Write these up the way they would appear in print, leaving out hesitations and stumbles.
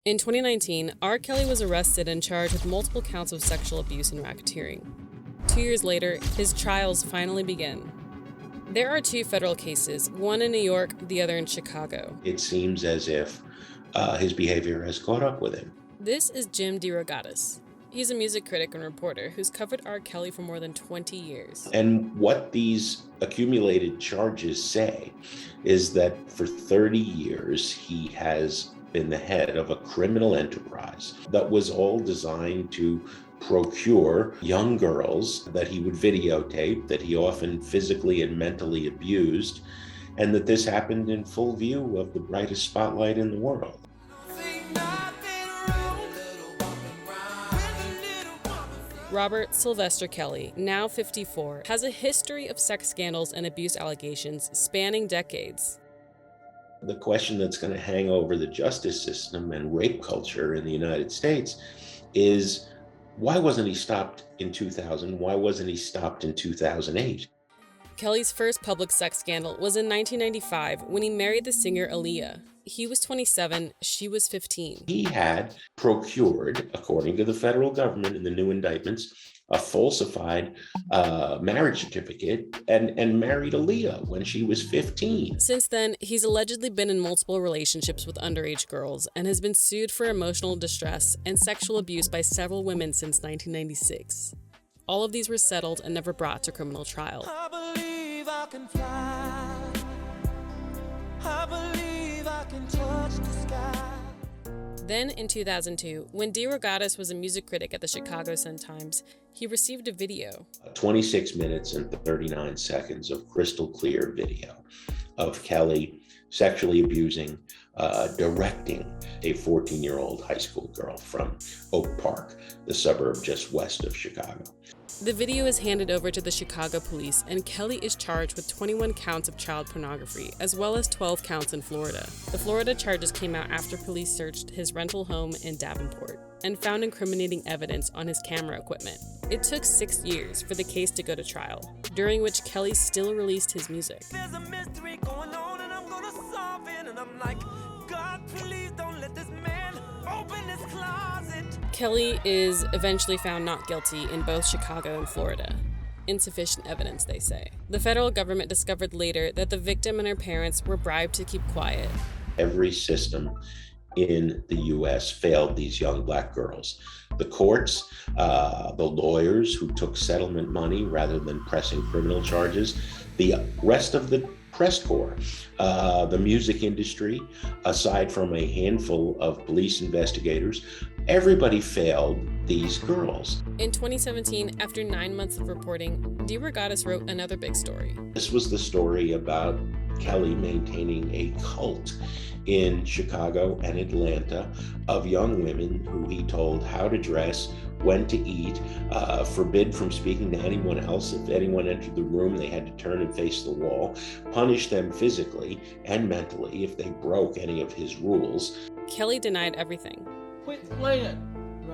In 2019, R. Kelly was arrested and charged with multiple counts of sexual abuse and racketeering. 2 years later, his trials finally begin. There are 2 federal cases, one in New York, the other in Chicago. It seems as if his behavior has caught up with him. This is Jim DeRogatis. He's a music critic and reporter who's covered R. Kelly for more than 20 years. And what these accumulated charges say is that for 30 years, he has been the head of a criminal enterprise that was all designed to procure young girls that he would videotape, that he often physically and mentally abused, and that this happened in full view of the brightest spotlight in the world. Robert Sylvester Kelly, now 54, has a history of sex scandals and abuse allegations spanning decades. The question that's going to hang over the justice system and rape culture in the United States is, why wasn't he stopped in 2000? Why wasn't he stopped in 2008? Kelly's first public sex scandal was in 1995 when he married the singer Aaliyah. He was 27, she was 15. He had procured, according to the federal government in the new indictments, a falsified marriage certificate and married Aaliyah when she was 15. Since then, he's allegedly been in multiple relationships with underage girls and has been sued for emotional distress and sexual abuse by several women since 1996. All of these were settled and never brought to criminal trial. I believe I can fly. I believe I can touch the sky. Then in 2002, when DeRogatis was a music critic at the Chicago Sun-Times, he received a video. 26 minutes and 39 seconds of crystal clear video of Kelly sexually abusing, directing a 14-year-old high school girl from Oak Park, the suburb just west of Chicago. The video is handed over to the Chicago police, and Kelly is charged with 21 counts of child pornography, as well as 12 counts in Florida. The Florida charges came out after police searched his rental home in Davenport and found incriminating evidence on his camera equipment. It took 6 years for the case to go to trial, during which Kelly still released his music. There's a mystery going on and I'm gonna solve it, and I'm like, God, please don't let this man open his closet. Kelly is eventually found not guilty in both Chicago and Florida. Insufficient evidence, they say. The federal government discovered later that the victim and her parents were bribed to keep quiet. Every system in the U.S. failed these young black girls. The courts, the lawyers who took settlement money rather than pressing criminal charges, the rest of the press corps, the music industry, aside from a handful of police investigators, everybody failed these girls. In 2017, after 9 months of reporting, DeRogatis wrote another big story. This was the story about Kelly maintaining a cult in Chicago and Atlanta of young women who he told how to dress, when to eat, forbid from speaking to anyone else. If anyone entered the room, they had to turn and face the wall, punish them physically and mentally if they broke any of his rules. Kelly denied everything. Quit playing.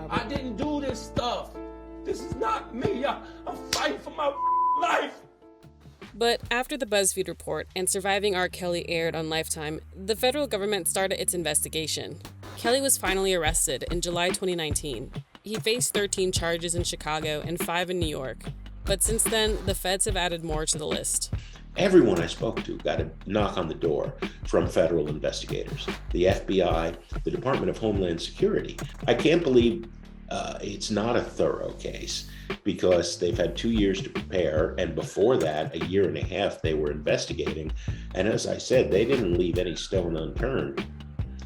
I didn't do this stuff. This is not me. I'm fighting for my life. But after the BuzzFeed report and Surviving R. Kelly aired on Lifetime, the federal government started its investigation. Kelly was finally arrested in July 2019. He faced 13 charges in Chicago and 5 in New York. But since then, the feds have added more to the list. Everyone I spoke to got a knock on the door from federal investigators, the FBI, the Department of Homeland Security. I can't believe it's not a thorough case, because they've had 2 years to prepare, and before that, a year and a half they were investigating. And as I said, they didn't leave any stone unturned.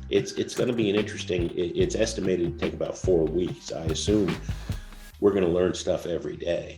It's going to be an interesting, it's estimated to take about 4 weeks. I assume we're going to learn stuff every day.